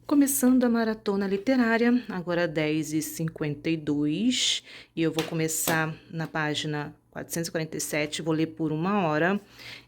Começando a maratona literária, agora 10h52, e eu vou começar na página 447, vou ler por 1 hora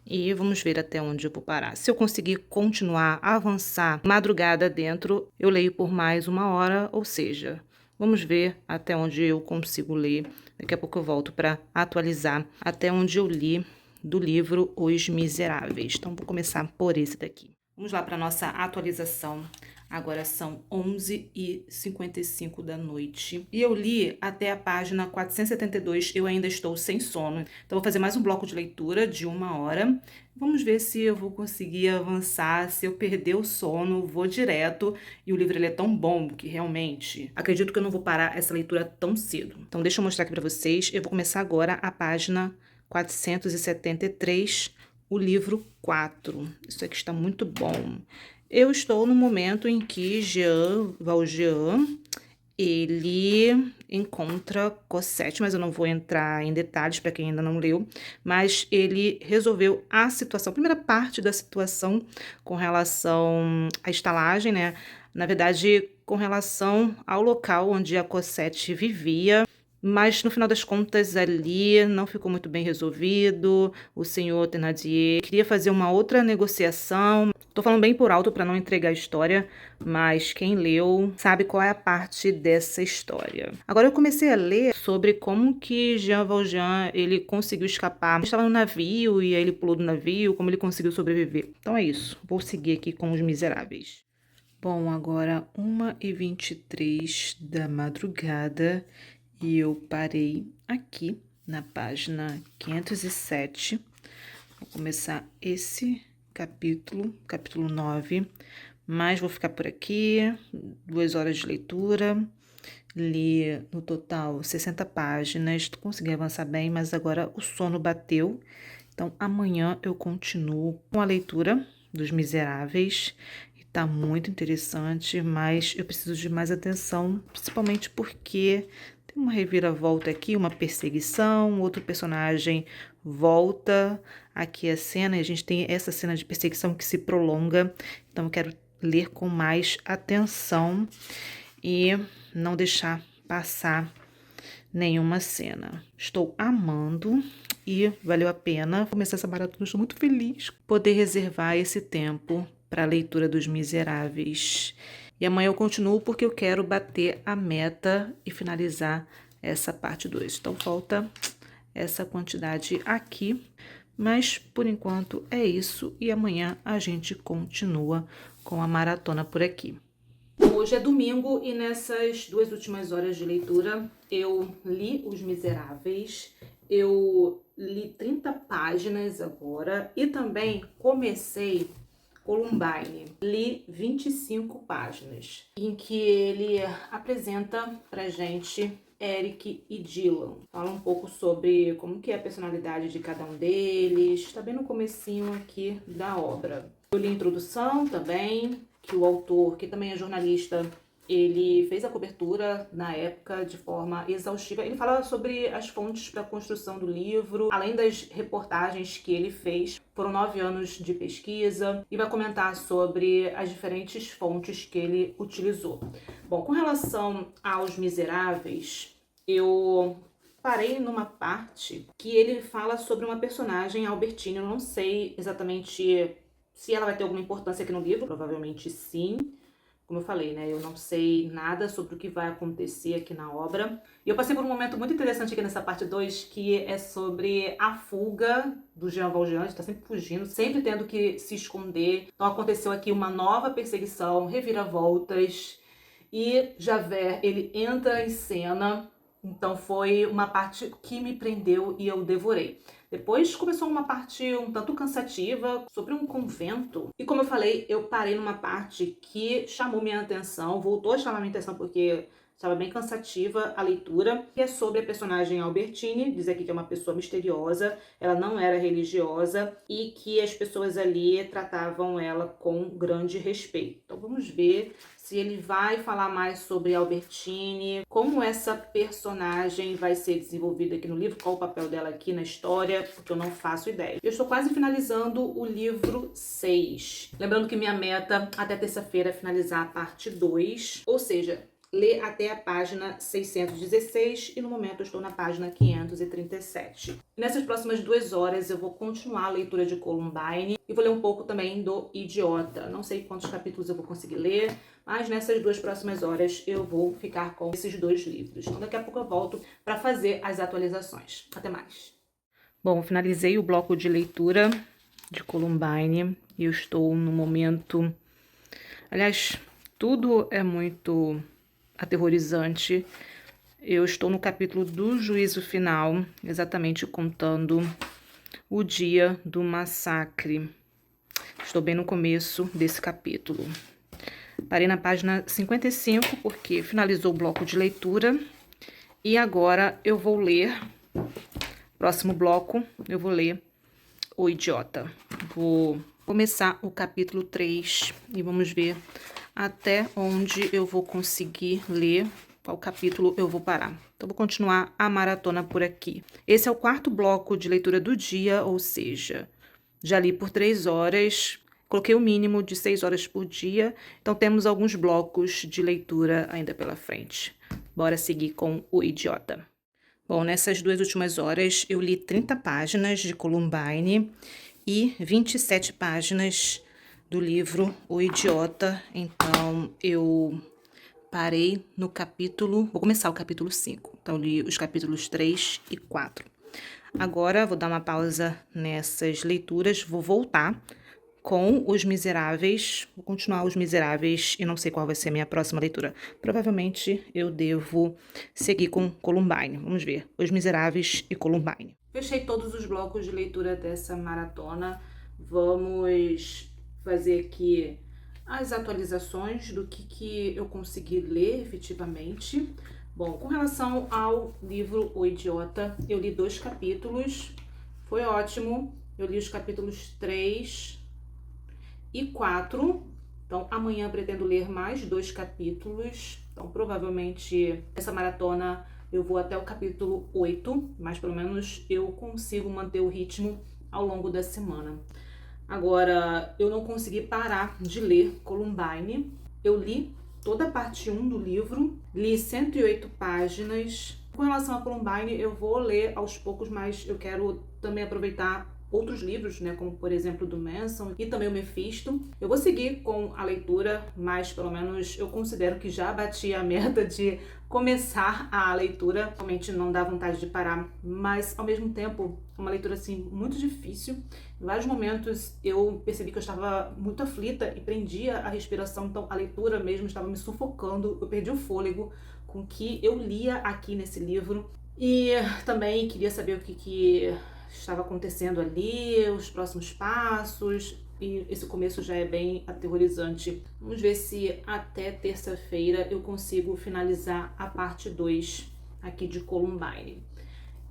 e vamos ver até onde eu vou parar. Se eu conseguir continuar a avançar madrugada dentro, eu leio por mais 1 hora, ou seja, vamos ver até onde eu consigo ler. Daqui a pouco eu volto para atualizar até onde eu li do livro Os Miseráveis. Então, vou começar por esse daqui. Vamos lá para a nossa atualização. Agora são 11h55 da noite. E eu li até a página 472, eu ainda estou sem sono. Então, vou fazer mais um bloco de leitura de 1 hora. Vamos ver se eu vou conseguir avançar. Se eu perder o sono, vou direto. E o livro ele é tão bom que realmente acredito que eu não vou parar essa leitura tão cedo. Então, deixa eu mostrar aqui para vocês. Eu vou começar agora a página 473, o livro 4. Isso aqui está muito bom. Eu estou no momento em que Jean Valjean, ele encontra Cosette, mas eu não vou entrar em detalhes para quem ainda não leu, mas ele resolveu a situação, a primeira parte da situação com relação à estalagem, né? Na verdade, com relação ao local onde a Cosette vivia. Mas, no final das contas, ali não ficou muito bem resolvido. O senhor Thénardier queria fazer uma outra negociação. Tô falando bem por alto para não entregar a história, mas quem leu sabe qual é a parte dessa história. Agora eu comecei a ler sobre como que Jean Valjean, ele conseguiu escapar. Ele estava no navio e aí ele pulou do navio, como ele conseguiu sobreviver. Então é isso. Vou seguir aqui com Os Miseráveis. Bom, agora 1h23 da madrugada. E eu parei aqui na página 507. Vou começar esse capítulo 9. Mas vou ficar por aqui, 2 horas de leitura. Li no total 60 páginas, consegui avançar bem, mas agora o sono bateu. Então amanhã eu continuo com a leitura dos Miseráveis. Tá muito interessante, mas eu preciso de mais atenção, principalmente porque tem uma reviravolta aqui, uma perseguição, outro personagem volta aqui a cena e a gente tem essa cena de perseguição que se prolonga. Então eu quero ler com mais atenção e não deixar passar nenhuma cena. Estou amando e valeu a pena começar essa maratona. Estou muito feliz poder reservar esse tempo para a leitura dos Miseráveis. E amanhã eu continuo porque eu quero bater a meta e finalizar essa parte 2. Então falta essa quantidade aqui, mas por enquanto é isso e amanhã a gente continua com a maratona por aqui. Hoje é domingo e nessas 2 últimas horas de leitura eu li Os Miseráveis, eu li 30 páginas agora e também comecei Columbine. Li 25 páginas, em que ele apresenta pra gente Eric e Dylan. Fala um pouco sobre como que é a personalidade de cada um deles. Está bem no comecinho aqui da obra. Eu li a introdução também, que o autor, que também é jornalista, ele fez a cobertura na época de forma exaustiva. Ele fala sobre as fontes para a construção do livro, além das reportagens que ele fez. Foram 9 anos de pesquisa e vai comentar sobre as diferentes fontes que ele utilizou. Bom, com relação aos Miseráveis, eu parei numa parte que ele fala sobre uma personagem, Albertine. Eu não sei exatamente se ela vai ter alguma importância aqui no livro, provavelmente sim. Como eu falei, né, eu não sei nada sobre o que vai acontecer aqui na obra. E eu passei por um momento muito interessante aqui nessa parte 2, que é sobre a fuga do Jean Valjean. Ele tá sempre fugindo, sempre tendo que se esconder. Então aconteceu aqui uma nova perseguição, reviravoltas, e Javert, ele entra em cena. Então foi uma parte que me prendeu e eu devorei. Depois começou uma parte um tanto cansativa sobre um convento. E como eu falei, eu parei numa parte que chamou minha atenção, voltou a chamar minha atenção porque estava bem cansativa a leitura, que é sobre a personagem Albertine. Diz aqui que é uma pessoa misteriosa, ela não era religiosa e que as pessoas ali tratavam ela com grande respeito. Então vamos ver se ele vai falar mais sobre Albertine, como essa personagem vai ser desenvolvida aqui no livro, qual o papel dela aqui na história, porque eu não faço ideia. Eu estou quase finalizando o livro 6. Lembrando que minha meta até terça-feira é finalizar a parte 2, ou seja, ler até a página 616 e no momento eu estou na página 537. Nessas próximas 2 horas eu vou continuar a leitura de Columbine e vou ler um pouco também do Idiota. Não sei quantos capítulos eu vou conseguir ler, mas nessas 2 próximas horas eu vou ficar com esses 2 livros. Então daqui a pouco eu volto para fazer as atualizações. Até mais. Bom, finalizei o bloco de leitura de Columbine e eu estou no momento... Aliás, tudo é muito aterrorizante. Eu estou no capítulo do juízo final, exatamente contando o dia do massacre. Estou bem no começo desse capítulo. Parei na página 55 porque finalizou o bloco de leitura e agora eu vou ler, próximo bloco, eu vou ler O Idiota. Vou começar o capítulo 3 e vamos ver até onde eu vou conseguir ler, qual capítulo eu vou parar. Então, vou continuar a maratona por aqui. Esse é o 4º bloco de leitura do dia, ou seja, já li por 3 horas, coloquei o mínimo de 6 horas por dia, então temos alguns blocos de leitura ainda pela frente. Bora seguir com O Idiota. Bom, nessas 2 últimas horas eu li 30 páginas de Columbine e 27 páginas do livro O Idiota, então eu parei no capítulo, vou começar o capítulo 5, então li os capítulos 3 e 4. Agora vou dar uma pausa nessas leituras, vou voltar com Os Miseráveis, vou continuar Os Miseráveis e não sei qual vai ser a minha próxima leitura. Provavelmente eu devo seguir com Columbine, vamos ver, Os Miseráveis e Columbine. Fechei todos os blocos de leitura dessa maratona, vamos fazer aqui as atualizações do que eu consegui ler efetivamente. Bom, com relação ao livro O Idiota, eu li 2 capítulos, foi ótimo, eu li os capítulos 3 e 4, então amanhã pretendo ler mais 2 capítulos, então provavelmente essa maratona eu vou até o capítulo 8, mas pelo menos eu consigo manter o ritmo ao longo da semana. Agora, eu não consegui parar de ler Columbine. Eu li toda a parte 1 do livro, li 108 páginas. Com relação a Columbine, eu vou ler aos poucos, mas eu quero também aproveitar outros livros, né, como por exemplo do Manson e também o Mephisto. Eu vou seguir com a leitura, mas pelo menos eu considero que já bati a meta de começar a leitura. Realmente não dá vontade de parar, mas ao mesmo tempo uma leitura assim muito difícil. Em vários momentos eu percebi que eu estava muito aflita e prendia a respiração, então a leitura mesmo estava me sufocando, eu perdi o fôlego com o que eu lia aqui nesse livro. E também queria saber o que estava acontecendo ali, os próximos passos, e esse começo já é bem aterrorizante. Vamos ver se até terça-feira eu consigo finalizar a parte 2 aqui de Columbine.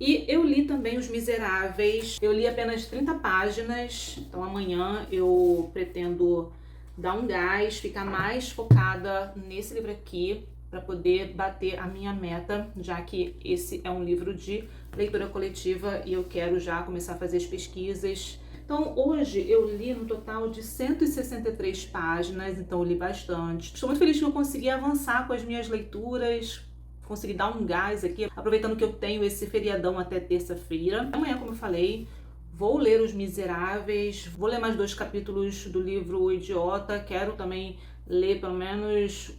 E eu li também Os Miseráveis, eu li apenas 30 páginas, então amanhã eu pretendo dar um gás, ficar mais focada nesse livro aqui, para poder bater a minha meta, já que esse é um livro de leitura coletiva e eu quero já começar a fazer as pesquisas. Então, hoje eu li no total de 163 páginas, então eu li bastante. Estou muito feliz que eu consegui avançar com as minhas leituras, consegui dar um gás aqui, aproveitando que eu tenho esse feriadão até terça-feira. Amanhã, como eu falei, vou ler Os Miseráveis, vou ler mais 2 capítulos do livro O Idiota, quero também ler pelo menos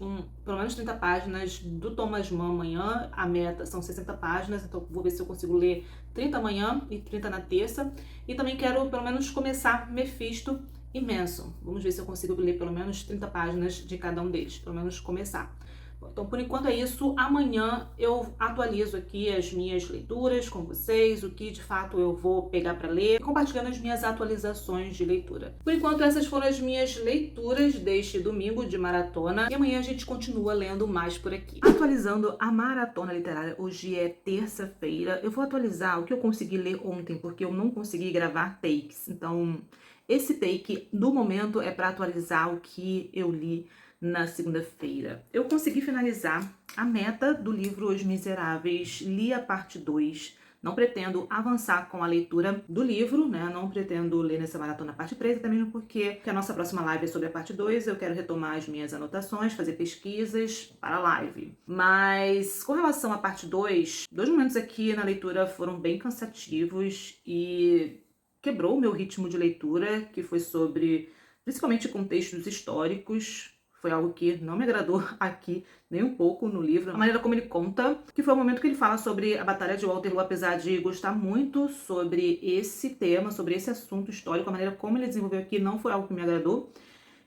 30 páginas do Thomas Mann amanhã. A meta são 60 páginas, então vou ver se eu consigo ler 30 amanhã e 30 na terça. E também quero pelo menos começar Mephisto e Manson. Vamos ver se eu consigo ler pelo menos 30 páginas de cada um deles, pelo menos começar. Então, por enquanto é isso. Amanhã eu atualizo aqui as minhas leituras com vocês, o que de fato eu vou pegar para ler, compartilhando as minhas atualizações de leitura. Por enquanto, essas foram as minhas leituras deste domingo de maratona. E amanhã a gente continua lendo mais por aqui. Atualizando a maratona literária, hoje é terça-feira. Eu vou atualizar o que eu consegui ler ontem, porque eu não consegui gravar takes. Então, esse take do momento é para atualizar o que eu li na segunda-feira. Eu consegui finalizar a meta do livro Os Miseráveis, li a parte 2. Não pretendo avançar com a leitura do livro, né? Não pretendo ler nessa maratona a parte 3, até mesmo porque a nossa próxima live é sobre a parte 2. Eu quero retomar as minhas anotações, fazer pesquisas para a live. Mas com relação à parte 2, dois momentos aqui na leitura foram bem cansativos e quebrou o meu ritmo de leitura, que foi sobre principalmente contextos históricos. Foi algo que não me agradou aqui nem um pouco no livro. A maneira como ele conta, que foi o momento que ele fala sobre a Batalha de Waterloo, apesar de gostar muito sobre esse tema, sobre esse assunto histórico, a maneira como ele desenvolveu aqui não foi algo que me agradou.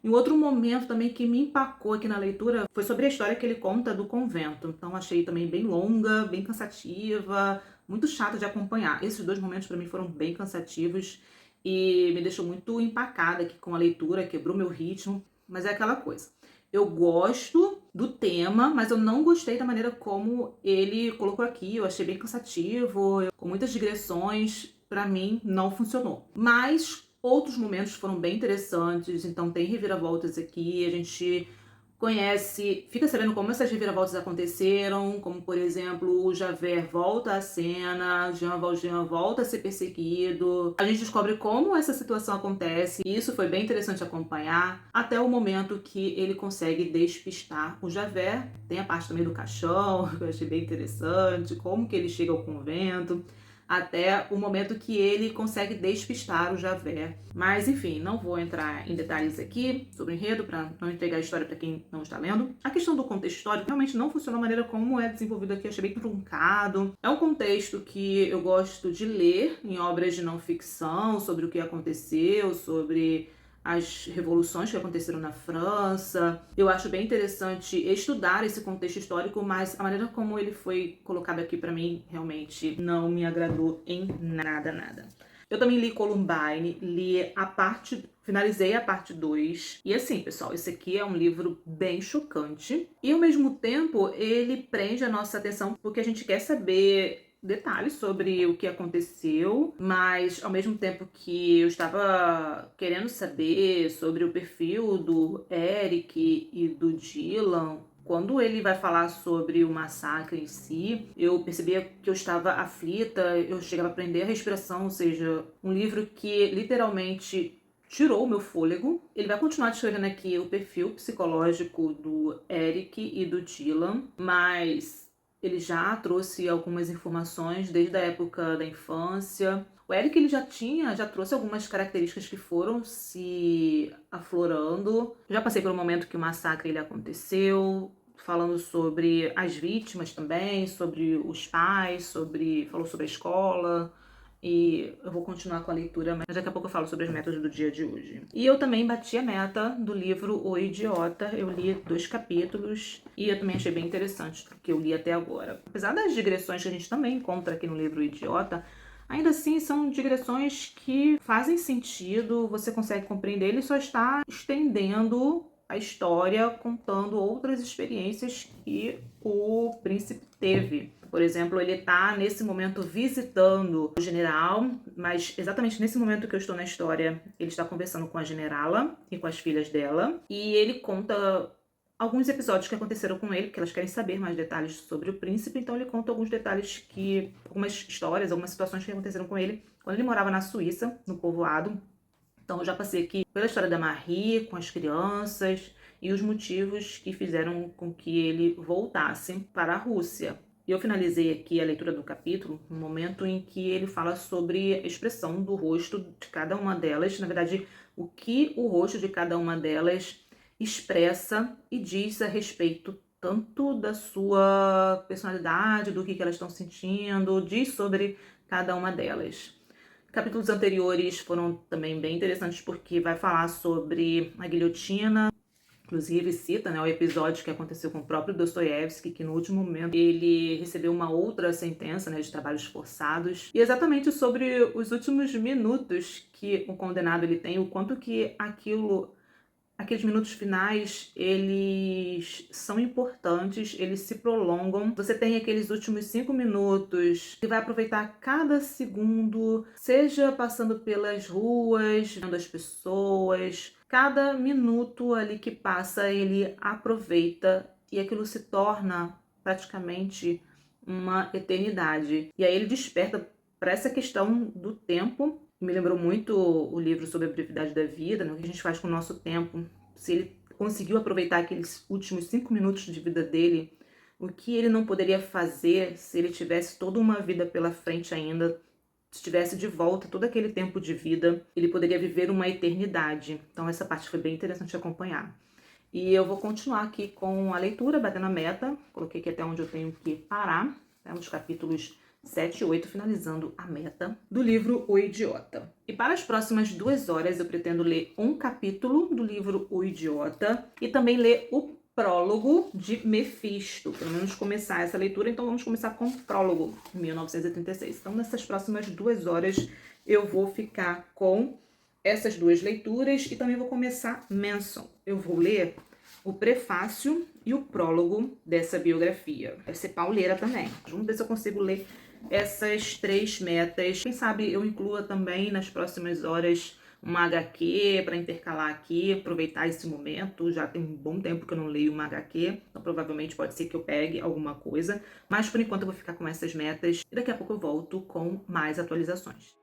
E um outro momento também que me empacou aqui na leitura foi sobre a história que ele conta do convento. Então achei também bem longa, bem cansativa, muito chata de acompanhar. Esses dois momentos para mim foram bem cansativos e me deixou muito empacada aqui com a leitura, quebrou meu ritmo, mas é aquela coisa. Eu gosto do tema, mas eu não gostei da maneira como ele colocou aqui. Eu achei bem cansativo, com muitas digressões. Pra mim, não funcionou. Mas outros momentos foram bem interessantes, então tem reviravoltas aqui. A gente conhece, fica sabendo como essas reviravoltas aconteceram, como, por exemplo, o Javert volta à cena, Jean Valjean volta a ser perseguido. A gente descobre como essa situação acontece, e isso foi bem interessante acompanhar, até o momento que ele consegue despistar o Javert. Tem a parte também do caixão, que eu achei bem interessante, como que ele chega ao convento, até o momento que ele consegue despistar o Javert. Mas enfim, não vou entrar em detalhes aqui sobre o enredo para não entregar a história para quem não está lendo. A questão do contexto histórico realmente não funcionou da maneira como é desenvolvido aqui, achei bem truncado. É um contexto que eu gosto de ler em obras de não ficção, sobre o que aconteceu, sobre as revoluções que aconteceram na França. Eu acho bem interessante estudar esse contexto histórico, mas a maneira como ele foi colocado aqui pra mim realmente não me agradou em nada. Eu também li Columbine, finalizei a parte 2. E assim, pessoal, esse aqui é um livro bem chocante. E ao mesmo tempo, ele prende a nossa atenção porque a gente quer saber detalhes sobre o que aconteceu, mas ao mesmo tempo que eu estava querendo saber sobre o perfil do Eric e do Dylan, quando ele vai falar sobre o massacre em si, eu percebia que eu estava aflita, eu chegava a prender a respiração, ou seja, um livro que literalmente tirou o meu fôlego. Ele vai continuar descrevendo aqui o perfil psicológico do Eric e do Dylan, mas ele já trouxe algumas informações desde a época da infância. O Eric ele já trouxe algumas características que foram se aflorando. Já passei por um momento que o massacre ele aconteceu, falando sobre as vítimas também, sobre os pais, falou sobre a escola. E eu vou continuar com a leitura, mas daqui a pouco eu falo sobre as metas do dia de hoje. E eu também bati a meta do livro O Idiota. Eu li 2 capítulos e eu também achei bem interessante o que eu li até agora. Apesar das digressões que a gente também encontra aqui no livro O Idiota, ainda assim são digressões que fazem sentido, você consegue compreender, ele só está estendendo a história, contando outras experiências que o príncipe teve. Por exemplo, ele está nesse momento visitando o general, mas exatamente nesse momento que eu estou na história, ele está conversando com a generala e com as filhas dela, e ele conta alguns episódios que aconteceram com ele, porque elas querem saber mais detalhes sobre o príncipe, então ele conta algumas histórias, algumas situações que aconteceram com ele quando ele morava na Suíça, no povoado. Então eu já passei aqui pela história da Marie, com as crianças, e os motivos que fizeram com que ele voltasse para a Rússia. E eu finalizei aqui a leitura do capítulo no momento em que ele fala sobre a expressão do rosto de cada uma delas, na verdade, o que o rosto de cada uma delas expressa e diz a respeito tanto da sua personalidade, do que elas estão sentindo, diz sobre cada uma delas. Capítulos anteriores foram também bem interessantes porque vai falar sobre a guilhotina, inclusive cita, né, o episódio que aconteceu com o próprio Dostoiévski, que no último momento ele recebeu uma outra sentença, né, de trabalhos forçados. E exatamente sobre os últimos minutos que o condenado ele tem, o quanto que aqueles minutos finais, eles são importantes, eles se prolongam. Você tem aqueles últimos 5 minutos que vai aproveitar cada segundo, seja passando pelas ruas, vendo as pessoas, cada minuto ali que passa ele aproveita e aquilo se torna praticamente uma eternidade. E aí ele desperta para essa questão do tempo. Me lembrou muito o livro sobre a brevidade da vida, né? O que a gente faz com o nosso tempo. Se ele conseguiu aproveitar aqueles últimos 5 minutos de vida dele, o que ele não poderia fazer se ele tivesse toda uma vida pela frente ainda, se tivesse de volta todo aquele tempo de vida, ele poderia viver uma eternidade. Então essa parte foi bem interessante de acompanhar. E eu vou continuar aqui com a leitura, batendo a meta. Coloquei aqui até onde eu tenho que parar, né, nos capítulos 7 e 8, finalizando a meta do livro O Idiota. E para as próximas 2 horas eu pretendo ler um capítulo do livro O Idiota e também ler o prólogo de Mefisto, pelo menos começar essa leitura. Então vamos começar com o prólogo, 1936. Então nessas próximas 2 horas eu vou ficar com essas 2 leituras e também vou começar Manson. Eu vou ler o prefácio e o prólogo dessa biografia. Vai ser pauleira também. Vamos ver se eu consigo ler essas 3 metas. Quem sabe eu inclua também nas próximas horas uma HQ para intercalar aqui, aproveitar esse momento. Já tem um bom tempo que eu não leio uma HQ, então provavelmente pode ser que eu pegue alguma coisa. Mas por enquanto eu vou ficar com essas metas e daqui a pouco eu volto com mais atualizações.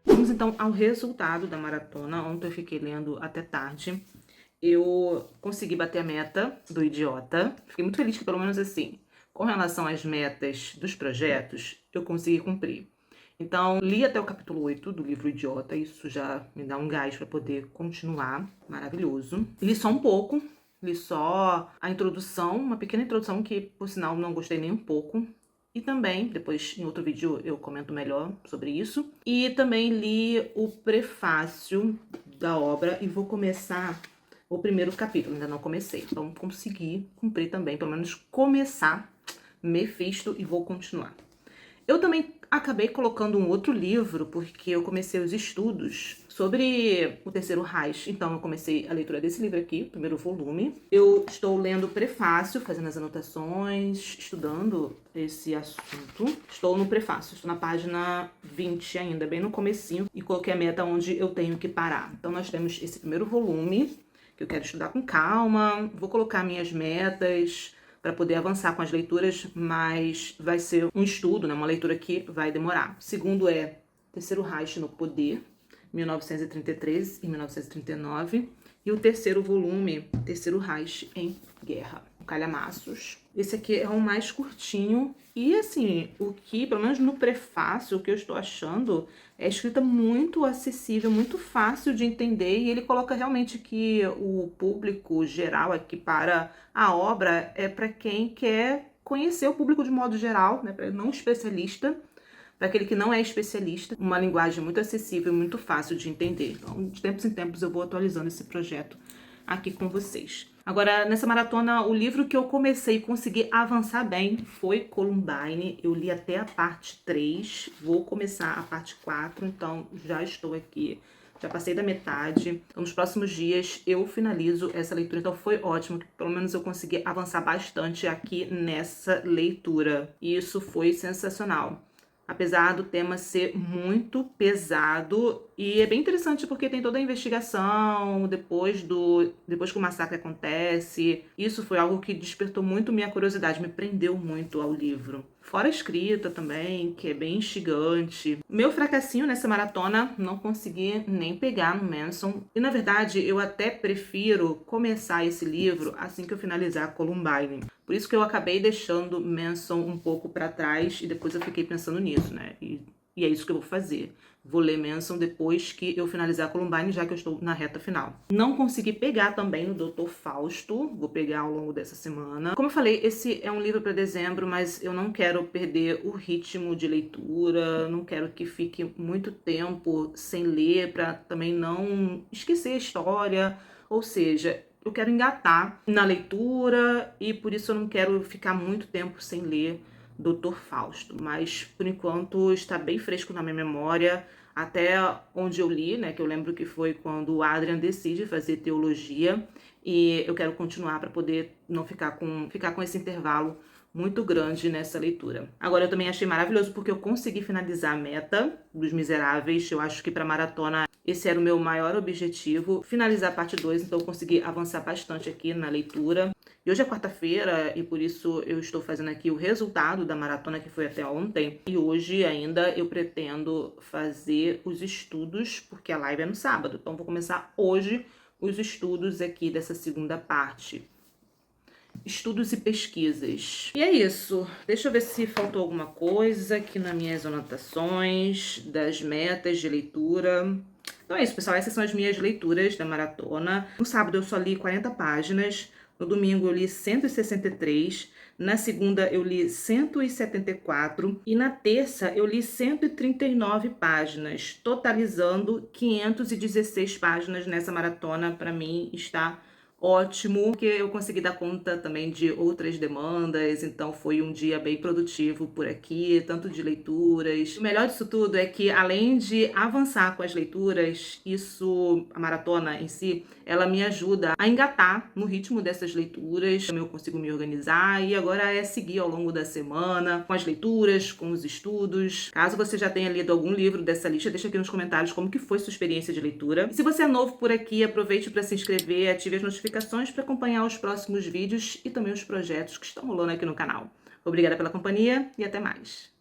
Vamos então ao resultado da maratona. Ontem eu fiquei lendo até tarde. Eu consegui bater a meta do Idiota. Fiquei muito feliz que, pelo menos assim, com relação às metas dos projetos, eu consegui cumprir. Então, li até o capítulo 8 do livro Idiota. Isso já me dá um gás para poder continuar. Maravilhoso. Li só um pouco. Li só a introdução, uma pequena introdução que, por sinal, não gostei nem um pouco. E também, depois em outro vídeo eu comento melhor sobre isso. E também li o prefácio da obra e vou começar o primeiro capítulo, ainda não comecei. Então consegui cumprir também, pelo menos começar Mefisto e vou continuar. Eu também acabei colocando um outro livro, porque eu comecei os estudos sobre o Terceiro Reich. Então eu comecei a leitura desse livro aqui, o primeiro volume. Eu estou lendo o prefácio, fazendo as anotações, estudando esse assunto. Estou no prefácio, estou na página 20 ainda, bem no comecinho, e coloquei a meta onde eu tenho que parar. Então nós temos esse primeiro volume, que eu quero estudar com calma, vou colocar minhas metas para poder avançar com as leituras, mas vai ser um estudo, né? Uma leitura que vai demorar. O segundo é Terceiro Reich no Poder, 1933 e 1939. E o terceiro volume, Terceiro Reich em Guerra, calhamaços. Esse aqui é o mais curtinho e, assim, o que, pelo menos no prefácio, o que eu estou achando é escrita muito acessível, muito fácil de entender, e ele coloca realmente que o público geral aqui para a obra é para quem quer conhecer o público de modo geral, né, para não especialista, para aquele que não é especialista, uma linguagem muito acessível e muito fácil de entender. Então, de tempos em tempos eu vou atualizando esse projeto aqui com vocês. Agora, nessa maratona, o livro que eu comecei e consegui avançar bem foi Columbine. Eu li até a parte 3, vou começar a parte 4, então já estou aqui, já passei da metade. Então, nos próximos dias eu finalizo essa leitura, então foi ótimo, que pelo menos eu consegui avançar bastante aqui nessa leitura. E isso foi sensacional. Apesar do tema ser muito pesado, e é bem interessante porque tem toda a investigação depois que o massacre acontece. Isso foi algo que despertou muito minha curiosidade, me prendeu muito ao livro. Fora a escrita também, que é bem instigante. Meu fracassinho nessa maratona, não consegui nem pegar no Manson. E na verdade, eu até prefiro começar esse livro assim que eu finalizar Columbine. Por isso que eu acabei deixando Manson um pouco para trás e depois eu fiquei pensando nisso, né? E E é isso que eu vou fazer. Vou ler Manson depois que eu finalizar Columbine, já que eu estou na reta final. Não consegui pegar também no Dr. Fausto, vou pegar ao longo dessa semana. Como eu falei, esse é um livro para dezembro, mas eu não quero perder o ritmo de leitura, não quero que fique muito tempo sem ler, para também não esquecer a história. Ou seja, eu quero engatar na leitura e por isso eu não quero ficar muito tempo sem ler Dr. Fausto, mas por enquanto está bem fresco na minha memória, até onde eu li, né, que eu lembro que foi quando o Adrian decide fazer teologia, e eu quero continuar para poder não ficar com esse intervalo muito grande nessa leitura. Agora, eu também achei maravilhoso porque eu consegui finalizar a meta dos Miseráveis. Eu acho que para maratona esse era o meu maior objetivo, finalizar a parte 2, então eu consegui avançar bastante aqui na leitura. E hoje é quarta-feira e por isso eu estou fazendo aqui o resultado da maratona que foi até ontem. E hoje ainda eu pretendo fazer os estudos, porque a live é no sábado. Então vou começar hoje os estudos aqui dessa segunda parte. Estudos e pesquisas. E é isso. Deixa eu ver se faltou alguma coisa aqui nas minhas anotações das metas de leitura. Então é isso, pessoal. Essas são as minhas leituras da maratona. No sábado eu só li 40 páginas. No domingo eu li 163. Na segunda eu li 174. E na terça eu li 139 páginas, totalizando 516 páginas nessa maratona. Para mim está ótimo, porque eu consegui dar conta também de outras demandas, então foi um dia bem produtivo por aqui, tanto de leituras. O melhor disso tudo é que, além de avançar com as leituras, isso, a maratona em si, ela me ajuda a engatar no ritmo dessas leituras, como eu consigo me organizar, e agora é seguir ao longo da semana com as leituras, com os estudos. Caso você já tenha lido algum livro dessa lista, deixa aqui nos comentários como que foi sua experiência de leitura. E se você é novo por aqui, aproveite para se inscrever, ative as notificações para acompanhar os próximos vídeos e também os projetos que estão rolando aqui no canal. Obrigada pela companhia e até mais!